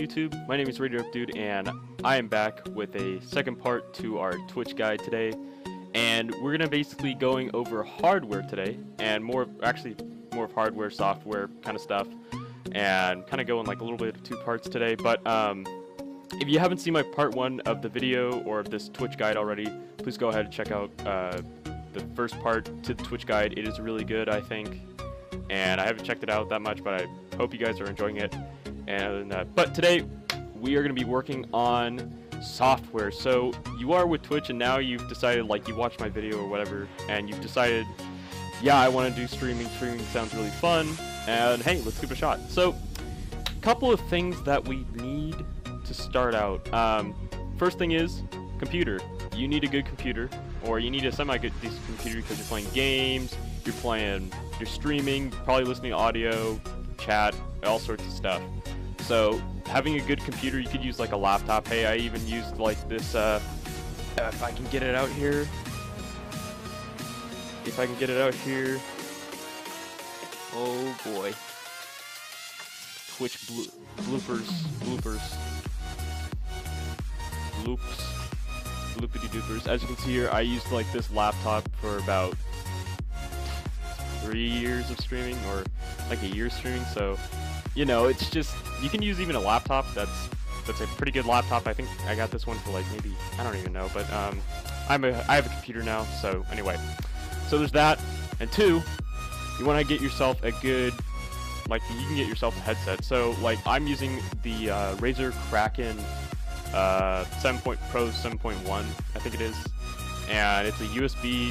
YouTube? My name is Radio Dude, and I am back with a second part to our Twitch guide today. And we're gonna basically going over hardware today, and more of hardware, software kind of stuff, and kind of going like a little bit of two parts today. But if you haven't seen my part one of the video or of this Twitch guide already, please go ahead and check out the first part to the Twitch guide. It is really good, I think, and I haven't checked it out that much, but I hope you guys are enjoying it. And but today we are going to be working on software. So you are with Twitch, and now you've decided, like, you watched my video or whatever, and you've decided, yeah, I want to do streaming. Streaming sounds really fun, and hey, let's give it a shot. So, a couple of things that we need to start out. First thing is computer. You need a good computer, or you need a semi-good decent computer because you're playing games, you're streaming, probably listening to audio, chat, all sorts of stuff. So having a good computer, you could use like a laptop. Hey, I even used like this, if I can get it out here. Oh boy. Twitch bloopers. Bloopity doopers. As you can see here, I used like this laptop for about 3 years of streaming, or like a year streaming, so you know, it's just, you can use even a laptop that's a pretty good laptop. I think I got this one for like maybe, I don't even know, but I have a computer now, so anyway. So there's that, and two, you want to get yourself a good, like, you can get yourself a headset. So like, I'm using the Razer Kraken 7 Pro 7.1, I think it is, and it's a USB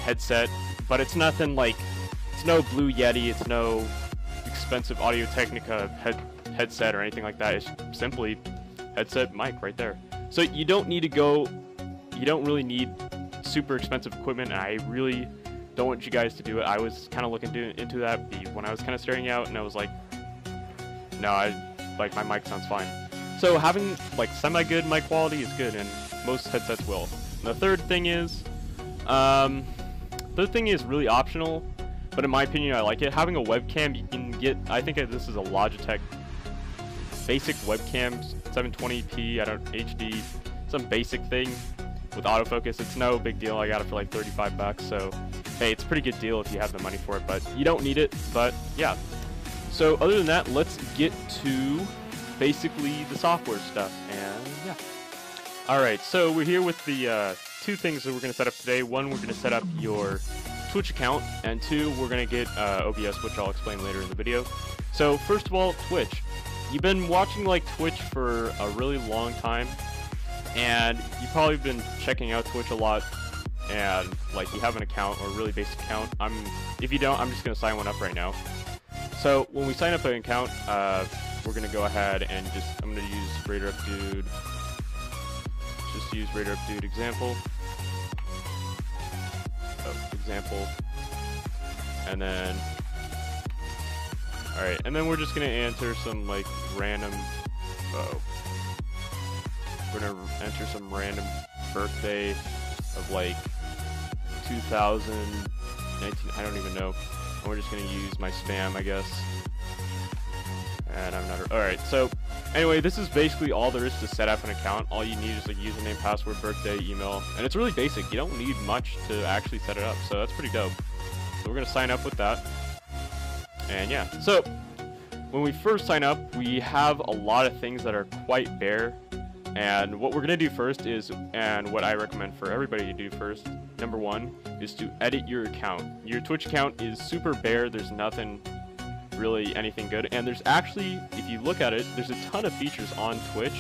headset, but it's nothing like, it's no Blue Yeti, it's no expensive Audio-Technica headset or anything like that. It's simply headset mic right there. So you don't really need super expensive equipment, and I really don't want you guys to do it. I was kind of looking into that when I was kind of staring out, and I was like, no, my mic sounds fine. So having like semi-good mic quality is good, and most headsets will. And the third thing is really optional, but in my opinion, I like it. Having a webcam, you can get, I think this is a Logitech basic webcam, 720p, HD, some basic thing with autofocus. It's no big deal. I got it for like 35 bucks, so hey, it's a pretty good deal if you have the money for it, but you don't need it. But yeah, so other than that, let's get to basically the software stuff, and yeah. Alright, so we're here with the two things that we're going to set up today. One, we're going to set up your Twitch account, and two, we're going to get OBS, which I'll explain later in the video. So first of all, Twitch. You've been watching like Twitch for a really long time, and you've probably been checking out Twitch a lot, and like you have an account, or a really basic account. If you don't, I'm just going to sign one up right now. So when we sign up an account, we're going to go ahead and I'm going to use Raider Up Dude. Just use Raider Up Dude example. And then, alright, and then we're just going to enter some like random, we're going to enter some random birthday of like 2019, I don't even know. And we're just going to use my spam, I guess. And I'm not, alright, so anyway, this is basically all there is to set up an account. All you need is like username, password, birthday, email, and it's really basic. You don't need much to actually set it up, so that's pretty dope. So we're gonna sign up with that, and yeah. So when we first sign up, we have a lot of things that are quite bare, and what we're gonna do first is, and what I recommend for everybody to do first, number one, is to edit your account. Your Twitch account is super bare. There's nothing really anything good, and there's actually, if you look at it, there's a ton of features on Twitch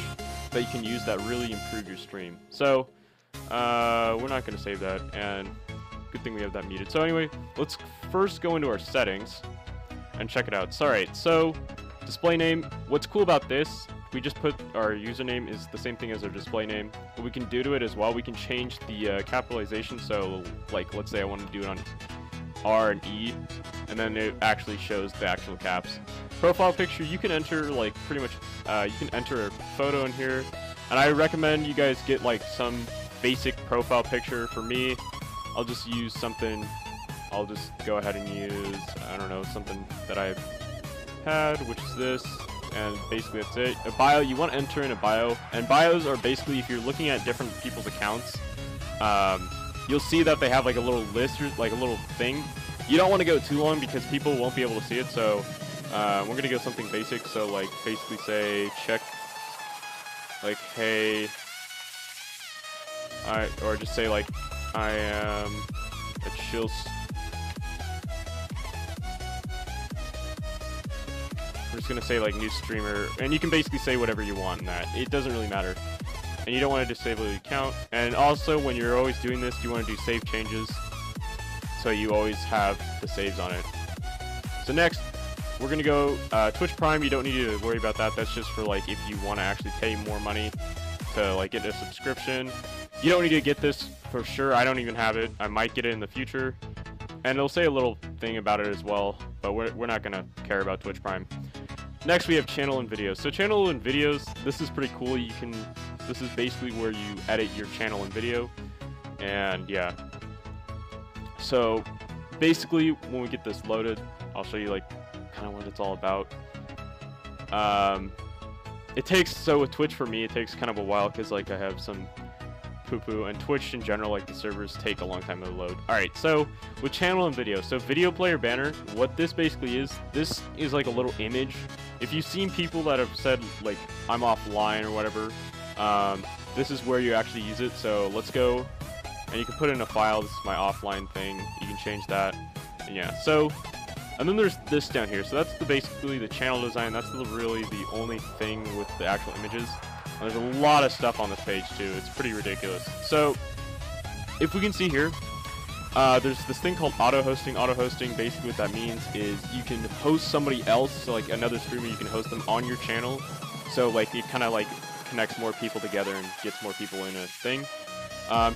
that you can use that really improve your stream. So we're not going to save that, and good thing we have that muted. So anyway, let's first go into our settings and check it out. So, alright, so display name. What's cool about this, we just put our username is the same thing as our display name. What we can do to it as well, we can change the capitalization. So like, let's say I want to do it on R and E, and then it actually shows the actual caps. Profile picture, you can enter like pretty much, you can enter a photo in here, and I recommend you guys get like some basic profile picture. For me, I'll just use something, I'll just go ahead and use, I don't know, something that I've had, which is this. and basically that's it. A bio, you want to enter in a bio, and bios are basically, if you're looking at different people's accounts, you'll see that they have like a little list or like a little thing. You don't want to go too long because people won't be able to see it, so we're going to go something basic. So like basically say check, like, hey, or just say like, I am a chill. We're just going to say like new streamer, and you can basically say whatever you want in that. It doesn't really matter. And you don't want to disable the account. And also, when you're always doing this, you want to do save changes, so you always have the saves on it. So next, we're going to go Twitch Prime. You don't need to worry about that. That's just for like if you want to actually pay more money to like get a subscription. You don't need to get this for sure. I don't even have it. I might get it in the future. And it'll say a little thing about it as well, but we're not going to care about Twitch Prime. Next, we have channel and videos. So channel and videos, this is pretty cool. This is basically where you edit your channel and video, and yeah. So basically, when we get this loaded, I'll show you like kind of what it's all about. It takes, so with Twitch for me, it takes kind of a while because like I have some poo-poo, and Twitch in general, like the servers take a long time to load. Alright, so with channel and video, so video player banner, what this basically is, this is like a little image. If you've seen people that have said like I'm offline or whatever, this is where you actually use it. So let's go, and you can put in a file. This is my offline thing. You can change that, and yeah. So, and then there's this down here. So that's basically the channel design. That's really the only thing with the actual images. And there's a lot of stuff on this page too. It's pretty ridiculous. So if we can see here, there's this thing called auto-hosting. Auto-hosting, basically what that means is you can host somebody else, so like another streamer, you can host them on your channel. So like it kind of like connects more people together and gets more people in a thing.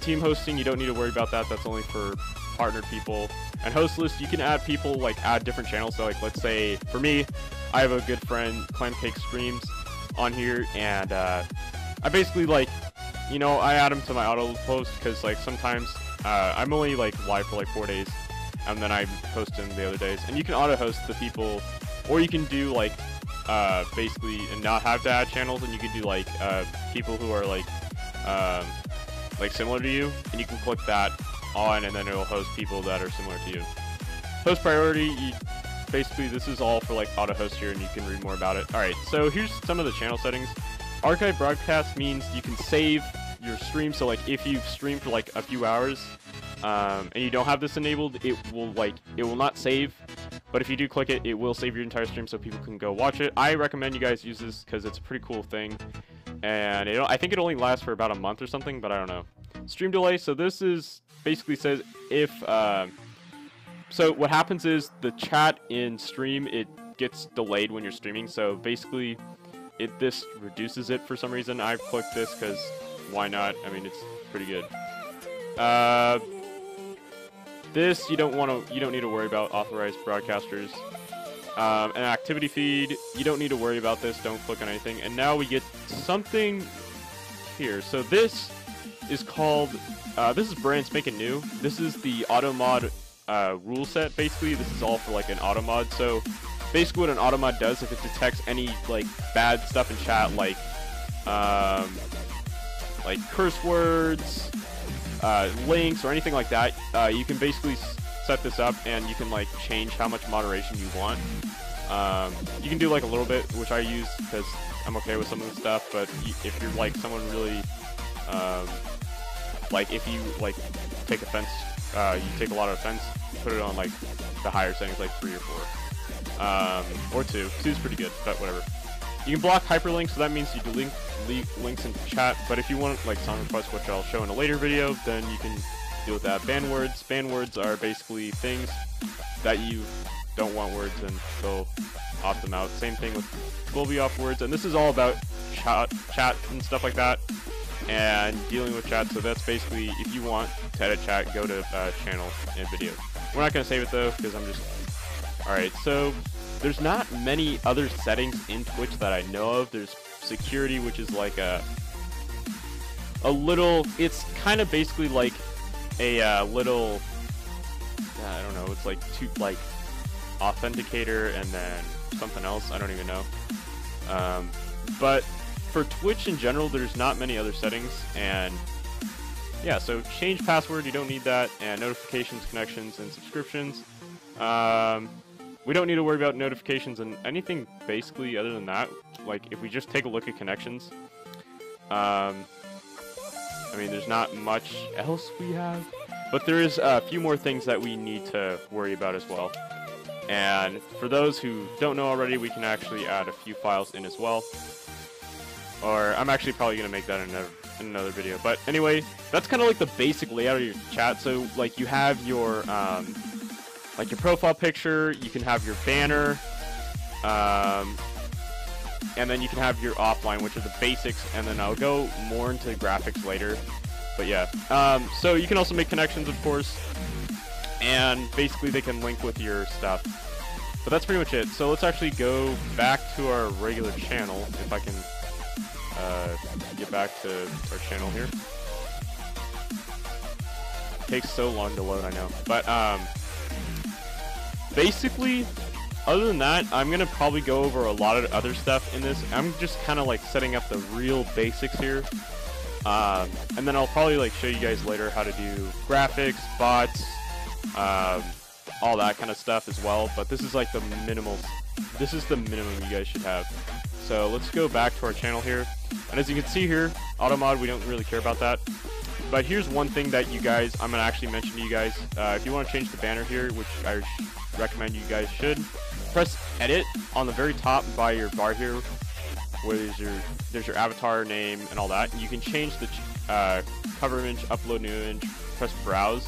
Team hosting, you don't need to worry about that. That's only for partnered people. And host list, you can add people, like add different channels. So like let's say for me, I have a good friend, Clam Cake Streams, on here, and I basically like, you know, I add him to my auto post because like sometimes I'm only like live for like 4 days, and then I post him the other days. And you can auto host the people, or you can do like basically and not have to add channels, and you can do like people who are like similar to you, and you can click that on, and then it'll host people that are similar to you. Host priority, basically this is all for like auto host here, and you can read more about it. Alright, so here's some of the channel settings. Archive broadcast means you can save your stream. So like if you've streamed for like a few hours and you don't have this enabled, it will not save. But if you do click it, it will save your entire stream so people can go watch it. I recommend you guys use this because it's a pretty cool thing. And I think it only lasts for about a month or something, but I don't know. Stream delay, so this is basically says if so what happens is the chat in stream, it gets delayed when you're streaming. So basically this reduces it for some reason. I've clicked this because why not? I mean, it's pretty good. This you don't need to worry about authorized broadcasters. An activity feed, you don't need to worry about this. Don't click on anything. And now we get something here. So this is called, this is brand spanking new. This is the auto mod rule set. Basically, this is all for like an auto mod. So basically what an auto mod does, if it detects any like bad stuff in chat, like curse words, links, or anything like that, you can basically set this up, and you can like change how much moderation you want. You can do like a little bit, which I use because I'm okay with some of the stuff, but if you're like someone really like if you like take offense, you take a lot of offense, put it on like the higher settings, like 3 or 4, or 2. 2 is pretty good, but whatever. You can block hyperlinks, so that means you delete links into chat. But if you want like song requests, which I'll show in a later video, then you can deal with that. Ban words. Ban words are basically things that you don't want words, and they'll opt them out. Same thing with Dolby off words, and this is all about chat and stuff like that, and dealing with chat. So that's basically, if you want to edit chat, go to channel and video. We're not going to save it though, because I'm just... Alright, so there's not many other settings in Twitch that I know of. There's security, which is like a little... It's kind of basically like a little... I don't know, it's like authenticator and then something else, I don't even know. But for Twitch in general, there's not many other settings, and yeah, so change password, you don't need that, and notifications, connections, and subscriptions. We don't need to worry about notifications and anything basically other than that. Like, if we just take a look at connections, I mean, there's not much else we have, but there is a few more things that we need to worry about as well. And for those who don't know already, we can actually add a few files in as well. Or I'm actually probably going to make that in another video. But anyway, that's kind of like the basic layout of your chat. So like you have your like your profile picture, you can have your banner, and then you can have your offline, which are the basics, and then I'll go more into graphics later. But yeah, so you can also make connections, of course, and basically they can link with your stuff. But that's pretty much it. So let's actually go back to our regular channel, if I can get back to our channel here. It takes so long to load, I know. But basically, other than that, I'm going to probably go over a lot of other stuff in this. I'm just kind of like setting up the real basics here. And then I'll probably like show you guys later how to do graphics, bots, all that kind of stuff as well. But this is like the minimal. This is the minimum you guys should have. So let's go back to our channel here. And as you can see here, auto mod, we don't really care about that. But here's one thing that you guys, I'm going to actually mention to you guys. If you want to change the banner here, which I recommend you guys should, press edit on the very top by your bar here, where there's your avatar name and all that. And you can change the cover image, upload new image, press browse.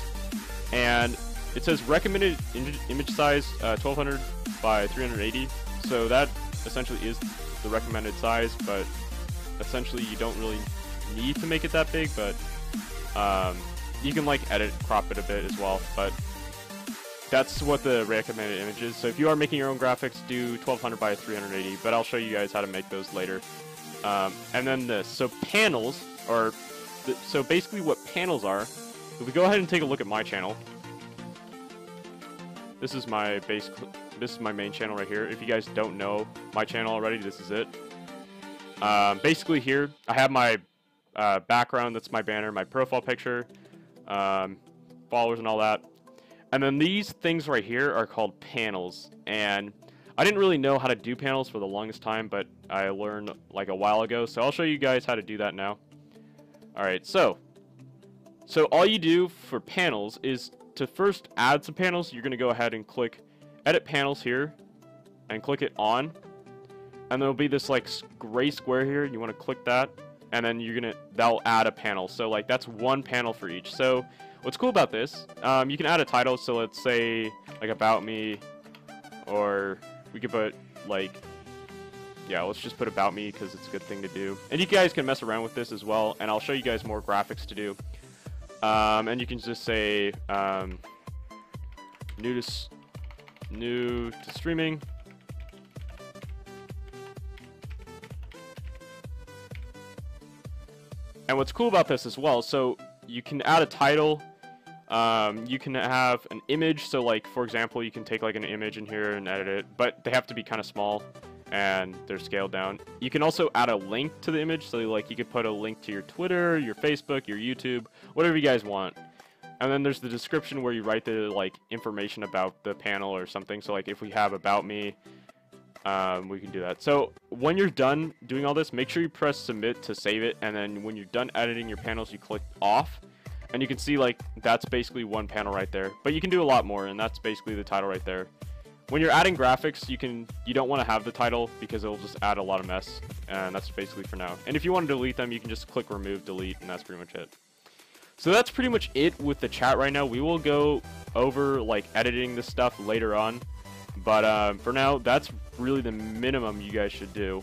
And it says recommended image size 1200 by 380. So that essentially is the recommended size, but essentially you don't really need to make it that big, but you can like edit, crop it a bit as well, but that's what the recommended image is. So if you are making your own graphics, do 1200 by 380, but I'll show you guys how to make those later. And then this, so panels, so basically what panels are, if we go ahead and take a look at my channel, this is my main channel right here. If you guys don't know my channel already, this is it. Basically here, I have my background, that's my banner, my profile picture, followers and all that. And then these things right here are called panels. And I didn't really know how to do panels for the longest time, but I learned like a while ago. So I'll show you guys how to do that now. Alright, so all you do for panels is to first add some panels. You're going to go ahead and click edit panels here and click it on. And there'll be this like gray square here. You want to click that. And then that'll add a panel. So like that's one panel for each. So what's cool about this, you can add a title. So let's say like about me, or we could put like, yeah, let's just put about me because it's a good thing to do. And you guys can mess around with this as well. And I'll show you guys more graphics to do. And you can just say new to streaming. And what's cool about this as well, so you can add a title, you can have an image, so like for example you can take like an image in here and edit it, but they have to be kind of small and they're scaled down. You can also add a link to the image, so like you could put a link to your Twitter, your Facebook, your YouTube, whatever you guys want. And then there's the description where you write the like information about the panel or something, so like if we have about me, we can do that. So when you're done doing all this, make sure you press submit to save it, and then when you're done editing your panels, you click off, and you can see like that's basically one panel right there. But you can do a lot more, and that's basically the title right there. When you're adding graphics, you don't want to have the title because it'll just add a lot of mess, and that's basically for now. And if you want to delete them, you can just click remove, delete, and that's pretty much it. So that's pretty much it with the chat right now. We will go over like editing this stuff later on, but for now, that's really the minimum you guys should do.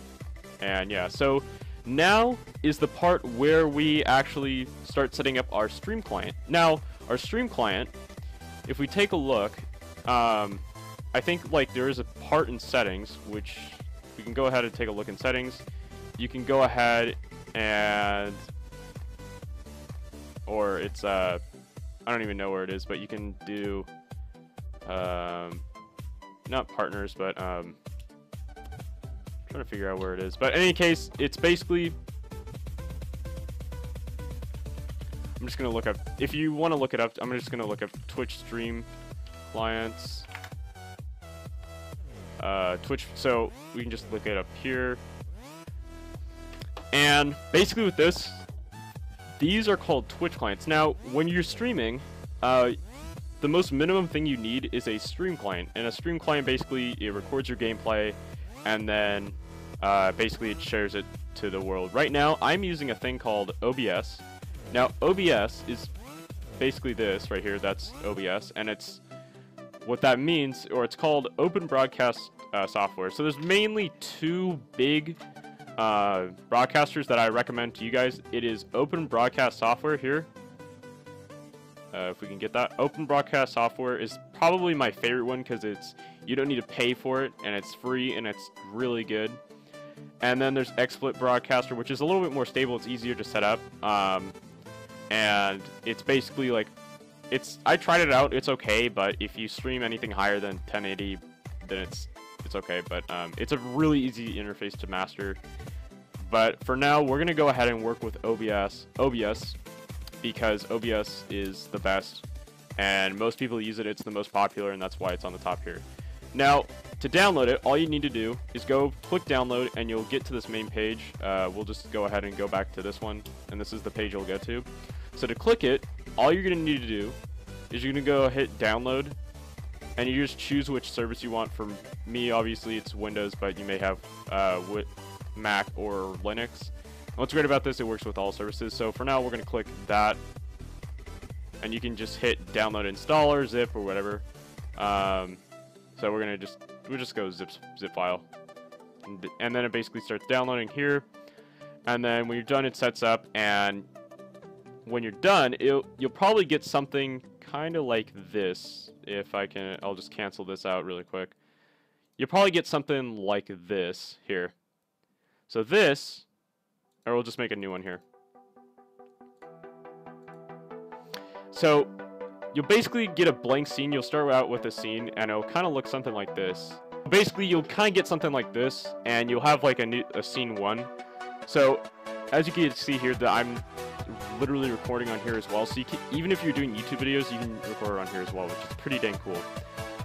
And yeah, so now is the part where we actually start setting up our stream client. Now, our stream client, if we take a look, I think like there is a part in settings, which we can go ahead and take a look in settings. You can go ahead and, or it's I don't even know where it is, but you can do not partners, but trying to figure out where it is. But in any case, it's basically... I'm just going to look up... If you want to look it up, I'm just going to look up Twitch stream clients. Twitch, so we can just look it up here. And basically with this, these are called Twitch clients. Now, when you're streaming, the most minimum thing you need is a stream client. And a stream client, basically, it records your gameplay, and then basically it shares it to the world. Right now, I'm using a thing called OBS. Now, OBS is basically this right here. That's OBS, and it's what that means, or it's called Open Broadcast Software. So there's mainly two big broadcasters that I recommend to you guys. It is Open Broadcast Software here. If we can get that. Open Broadcast Software is probably my favorite one because you don't need to pay for it, and it's free, and it's really good. And then there's XSplit Broadcaster, which is a little bit more stable. It's easier to set up. And it's basically like, I tried it out. It's okay, but if you stream anything higher than 1080, then it's okay. But it's a really easy interface to master. But for now, we're gonna go ahead and work with OBS because OBS is the best, and most people use it. It's the most popular, and that's why it's on the top here. Now, to download it, all you need to do is go click download, and you'll get to this main page. We'll just go ahead and go back to this one, and this is the page you'll go to. So to click it, all you're going to need to do is you're going to go hit download, and you just choose which service you want. For me, obviously, it's Windows, but you may have Mac or Linux. And what's great about this, it works with all services. So for now, we're going to click that, and you can just hit download installer, zip, or whatever. So we're gonna we'll just go zip file, and then it basically starts downloading here. And then when you're done, it sets up, and when you're done, you'll probably get something kind of like this. If I can, I'll just cancel this out really quick. You'll probably get something like this here. So this, or we'll just make a new one here. So you'll basically get a blank scene. You'll start out with a scene, and it'll kind of look something like this. Basically, you'll kind of get something like this, and you'll have like a scene 1. So as you can see here, that I'm literally recording on here as well. So you can, even if you're doing YouTube videos, you can record on here as well, which is pretty dang cool.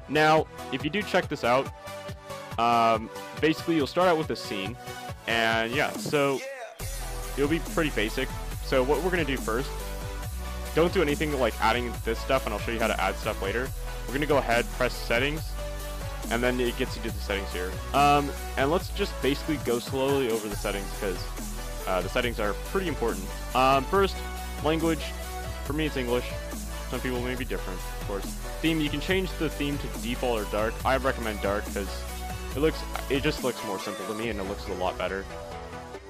Now, if you do check this out, basically you'll start out with a scene, and yeah, so it'll be pretty basic. So what we're gonna do first, don't do anything like adding this stuff, and I'll show you how to add stuff later. We're gonna go ahead, press settings, and then it gets you to the settings here. And let's just basically go slowly over the settings because the settings are pretty important. First, language. For me, it's English. Some people may be different, of course. Theme, you can change the theme to default or dark. I recommend dark because it just looks more simple to me, and it looks a lot better.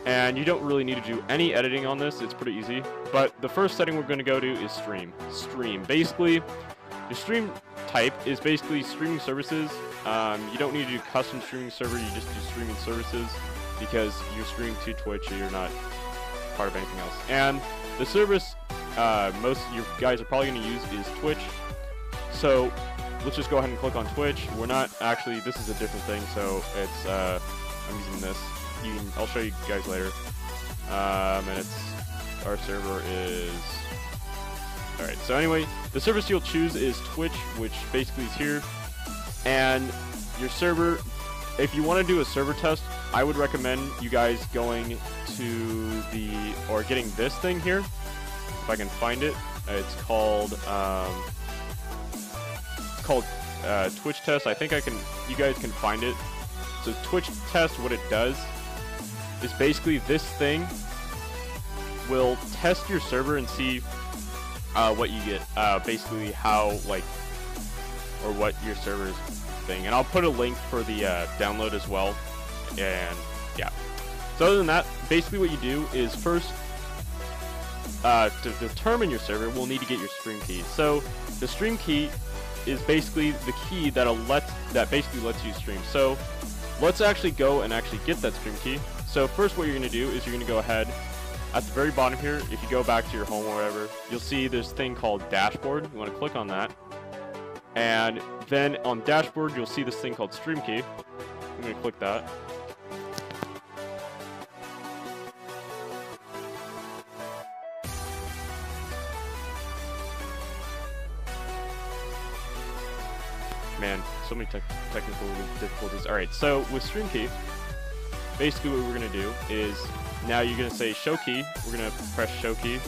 And you don't really need to do any editing on this. It's pretty easy. But the first setting we're going to go to is stream. Stream. Basically, your stream type is basically streaming services. You don't need to do custom streaming server. You just do streaming services because you're streaming to Twitch, so you're not part of anything else. And the service most of you guys are probably going to use is Twitch. So let's just go ahead and click on Twitch. We're not actually, this is a different thing, so it's, I'm using this. I'll show you guys later. And our server is, alright, so anyway, the service you'll choose is Twitch, which basically is here. And your server, if you want to do a server test, I would recommend you guys going to getting this thing here, if I can find it. It's called Twitch test. I think you guys can find it. So Twitch test, what it does is basically this thing will test your server and see what you get, basically how, like, or what your server's thing. And I'll put a link for the download as well. And yeah. So other than that, basically what you do is first, to determine your server, we'll need to get your stream key. So the stream key is basically the key that basically lets you stream. So let's actually go and actually get that stream key. So first what you're going to do is you're going to go ahead at the very bottom here. If you go back to your home or whatever, you'll see this thing called dashboard. You want to click on that. And then on dashboard, you'll see this thing called stream key. I'm going to click that. Man, so many technical difficulties. All right, so with stream key, basically what we're gonna do is now you're gonna say show key. We're gonna press show key,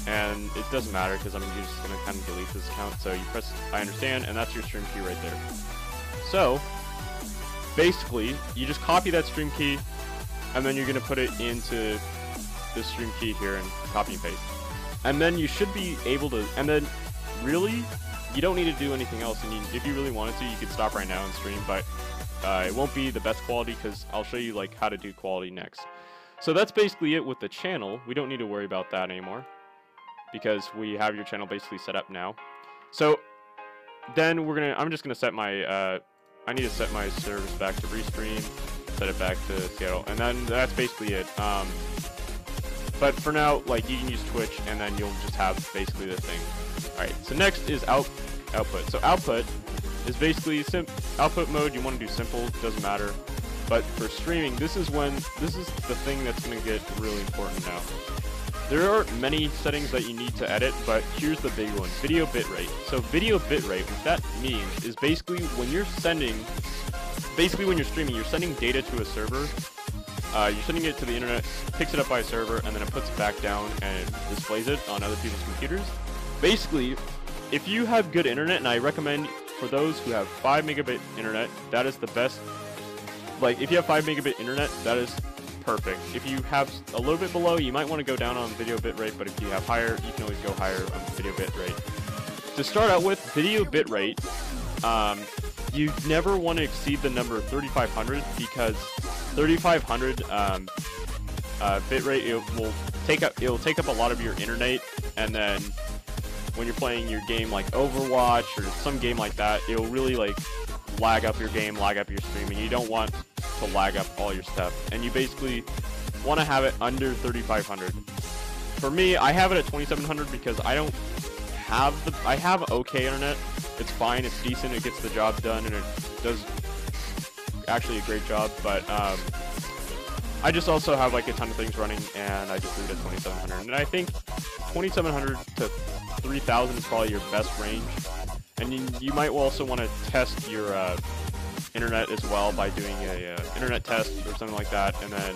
and it doesn't matter because I'm just gonna kind of delete this account. So you press I understand, and that's your stream key right there. So basically, you just copy that stream key, and then you're gonna put it into this stream key here and copy and paste. And then you should be able to, and then really, you don't need to do anything else. And if you really wanted to, you could stop right now and stream, but it won't be the best quality because I'll show you like how to do quality next. So that's basically it with the channel. We don't need to worry about that anymore because we have your channel basically set up now. So then I'm just gonna set my, I need to set my service back to Restream, set it back to Seattle, and then that's basically it. But for now, like, you can use Twitch, and then you'll just have basically the thing. Alright, so next is output. So output is basically output mode. You want to do simple, doesn't matter. But for streaming, this is the thing that's going to get really important now. There are many settings that you need to edit, but here's the big one: video bitrate. So video bitrate, what that means is basically when you're streaming, you're sending data to a server. You're sending it to the internet, picks it up by a server, and then it puts it back down and displays it on other people's computers. Basically, if you have good internet, and I recommend for those who have 5 megabit internet, that is the best. Like, if you have 5 megabit internet, that is perfect. If you have a little bit below, you might want to go down on video bitrate, but if you have higher, you can always go higher on video bitrate. To start out with, video bitrate, you never want to exceed the number 3500 because 3500 bitrate, it'll take up a lot of your internet, and then when you're playing your game like Overwatch or some game like that, it'll really like lag up your game, lag up your stream, and you don't want to lag up all your stuff. And you basically want to have it under 3500. For me, I have it at 2700 because I have okay internet. It's fine, it's decent, it gets the job done, and it does actually a great job, but I just also have like a ton of things running, and I just leave it at 2700. And I think 2700 to 3000 is probably your best range. And you might also want to test your internet as well by doing a internet test or something like that, and then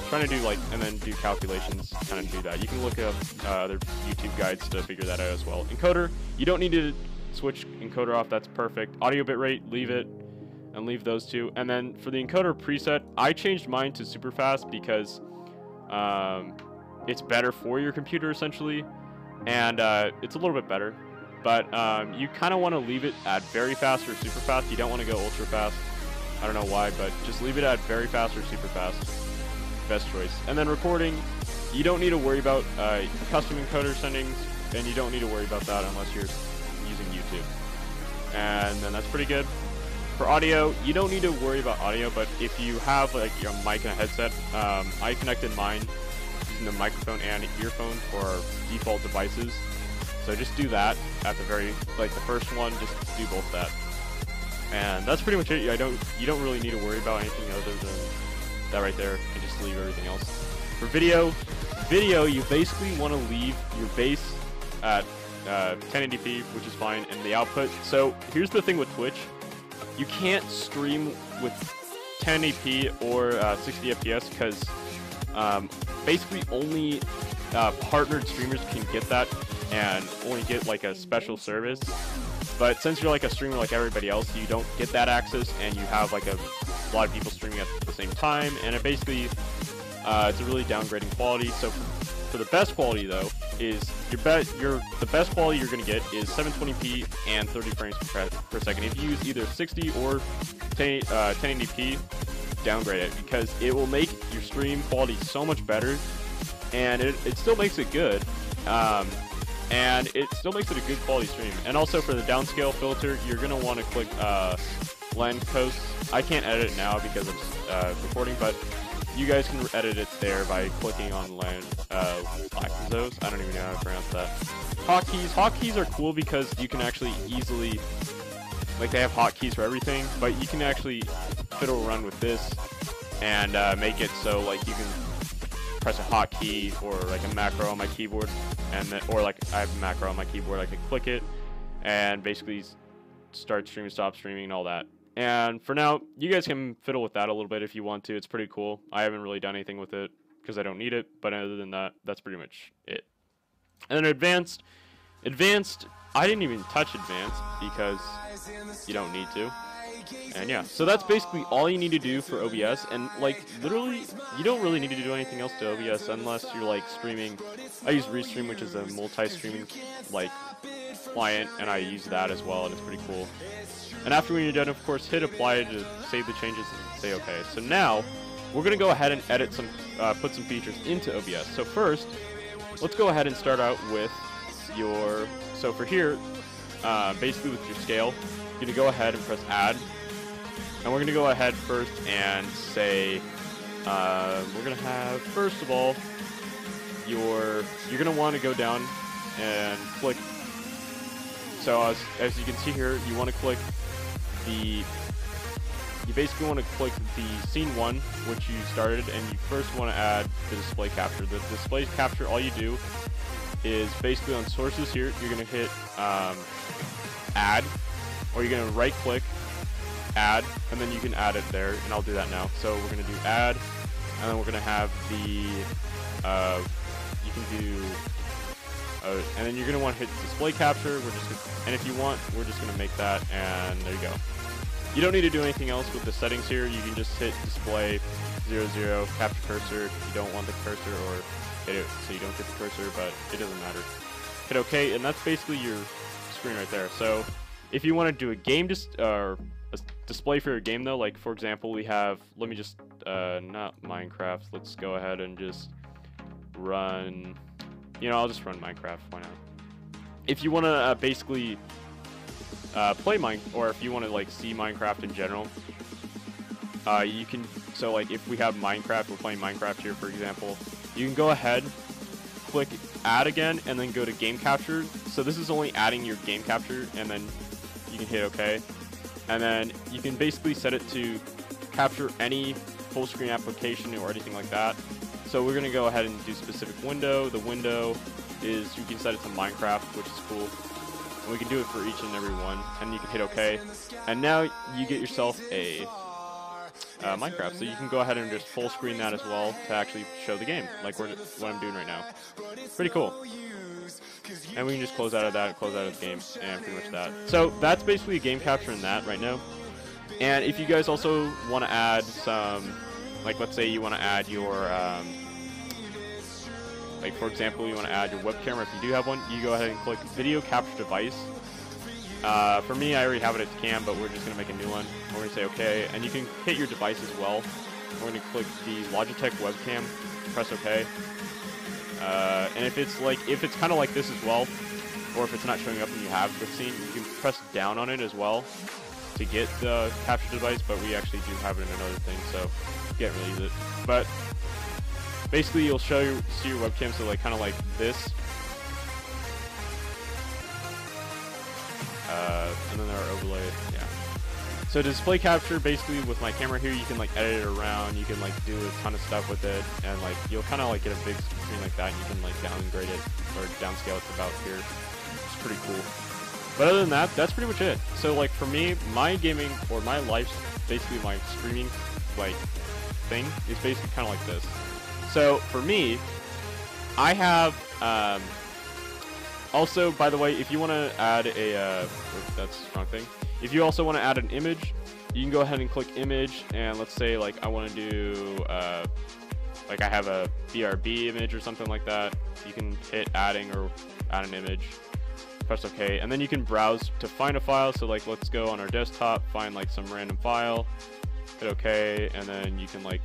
trying to do and then do calculations, kind of do that. You can look up other YouTube guides to figure that out as well. Encoder, you don't need to switch encoder off, that's perfect. Audio bitrate, leave it, and leave those two. And then for the encoder preset, I changed mine to super fast because it's better for your computer essentially, and it's a little bit better. But you kind of want to leave it at very fast or super fast. You don't want to go ultra fast. I don't know why, but just leave it at very fast or super fast. Best choice. And then recording, you don't need to worry about custom encoder settings, and you don't need to worry about that unless you're using YouTube. And then that's pretty good. For audio, you don't need to worry about audio, but if you have like your mic and a headset, I connected mine using the microphone and earphone for our default devices. So just do that at the the first one, just do both that. And that's pretty much it. You don't really need to worry about anything other than that right there, and just leave everything else. For video, you basically want to leave your base at 1080p, which is fine, and the output. So here's the thing with Twitch. You can't stream with 1080p or 60 FPS because basically only partnered streamers can get that and only get like a special service. But since you're like a streamer like everybody else, you don't get that access, and you have like a lot of people streaming at the same time, and it basically it's a really downgrading quality. So for the best quality though, is the best quality you're gonna get is 720p and 30 frames per second. If you use either 60 or 1080p, downgrade it because it will make your stream quality so much better, and it still makes it good. And it still makes it a good quality stream. And also for the downscale filter, you're going to want to click Land Coast. I can't edit it now because I'm recording, but you guys can edit it there by clicking on Land Laxos. I don't even know how to pronounce that. Hotkeys are cool because you can actually easily, like they have hotkeys for everything, but you can actually fiddle around with this and make it so like you can press a hotkey or like a macro on my keyboard, and then, or like I have a macro on my keyboard, I can click it and basically start streaming, stop streaming, and all that. And for now, you guys can fiddle with that a little bit if you want to. It's pretty cool. I haven't really done anything with it because I don't need it, but other than that, that's pretty much it. And then advanced, I didn't even touch advanced because you don't need to. And yeah, so that's basically all you need to do for OBS, and like literally you don't really need to do anything else to OBS unless you're like streaming. I use Restream, which is a multi-streaming like client, and I use that as well, and it's pretty cool. And after when you're done, of course, hit apply to save the changes and say okay. So now we're gonna go ahead and edit some, put some features into OBS. So first, let's go ahead and start out with your, so for here, basically with your scale, you're gonna go ahead and press add. And we're going to go ahead first and say, we're going to have, first of all, you're going to want to go down and click. So as you can see here, you want to click you basically want to click the scene 1, which you started, and you first want to add the display capture. The display capture, all you do is basically on sources here, you're going to hit add, or you're going to right click, add, and then you can add it there, and I'll do that now. So we're going to do add, and then we're going to have the, you can do, and then you're going to want to hit display capture. And if you want, we're just going to make that, and there you go. You don't need to do anything else with the settings here. You can just hit display 00, capture cursor if you don't want the cursor, or hit it so you don't get the cursor, but it doesn't matter. Hit OK, and that's basically your screen right there. So if you want to do a game a display for your game though, like for example we have, let me just not Minecraft, let's go ahead and just run, I'll just run Minecraft, why not? If you want to basically play or if you want to like see Minecraft in general, you can, so like if we have Minecraft, we're playing Minecraft here for example, you can go ahead, click add again, and then go to game capture. So this is only adding your game capture, and then you can hit OK. And then you can basically set it to capture any full screen application or anything like that. So we're going to go ahead and do specific window. The window is, you can set it to Minecraft, which is cool. And we can do it for each and every one. And you can hit OK. And now you get yourself a Minecraft. So you can go ahead and just full screen that as well to actually show the game, like what I'm doing right now. Pretty cool. And we can just close out of that, close out of the game, and pretty much that. So that's basically a game capture in that right now. And if you guys also want to add some, like let's say you want to add your, like for example, you want to add your web camera. If you do have one, you go ahead and click video capture device. For me, I already have it at cam, but we're just going to make a new one. We're going to say OK, and you can hit your device as well. We're going to click the Logitech webcam, press OK. And if it's kind of like this as well, or if it's not showing up and you have the scene, you can press down on it as well to get the capture device, but we actually do have it in another thing, so you can't really use it. But basically you'll see your webcam, so like kind of like this. And then our overlay, yeah. So display capture, basically with my camera here, you can like edit it around, you can like do a ton of stuff with it, and like you'll kind of like get a big screen like that, and you can like downgrade it or downscale it to about here. It's pretty cool. But other than that, that's pretty much it. So like for me, my gaming or my life, basically my streaming like thing is basically kind of like this. So for me, I have also, by the way, if you want to add a that's the wrong thing. If you also want to add an image, you can go ahead and click image, and let's say like I want to do like I have a BRB image or something like that. You can hit adding or add an image, press OK, and then you can browse to find a file. So like let's go on our desktop, find like some random file, hit OK, and then you can like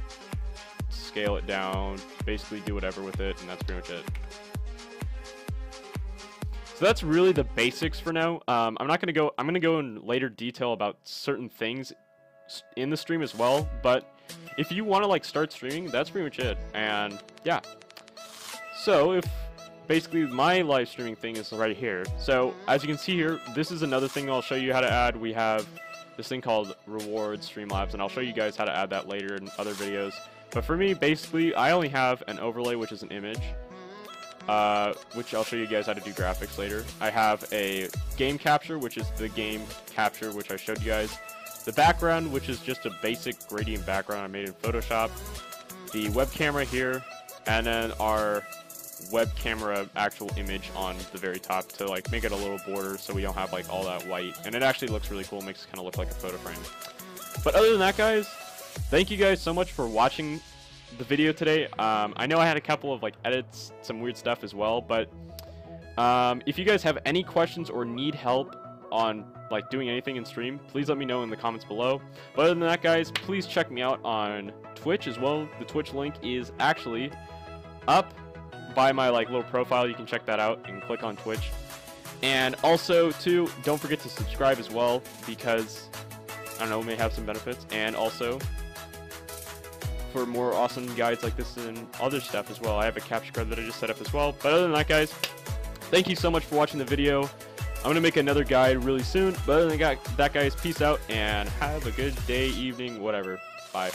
scale it down, basically do whatever with it, and that's pretty much it. So that's really the basics for now. I'm going to go in later detail about certain things in the stream as well, but if you want to like start streaming, that's pretty much it. And yeah. So if basically my live streaming thing is right here. So as you can see here, this is another thing I'll show you how to add. We have this thing called Rewards Streamlabs, and I'll show you guys how to add that later in other videos. But for me, basically, I only have an overlay, which is an image. which I'll show you guys how to do graphics later. I have a game capture, which is the game capture, which I showed you guys. The background, which is just a basic gradient background I made in Photoshop. The web camera here, and then our web camera actual image on the very top to like make it a little border so we don't have like all that white. And it actually looks really cool, makes it kind of look like a photo frame. But other than that, guys, thank you guys so much for watching the video today. I know I had a couple of like edits, some weird stuff as well, but if you guys have any questions or need help on like doing anything in stream, please let me know in the comments below. But other than that, guys, please check me out on Twitch as well. The Twitch link is actually up by my like little profile. You can check that out and click on Twitch. And also too, don't forget to subscribe as well, because I don't know, it may have some benefits. And also for more awesome guides like this and other stuff as well. I have a capture card that I just set up as well. But other than that, guys, thank you so much for watching the video. I'm going to make another guide really soon. But other than that, guys, peace out and have a good day, evening, whatever. Bye.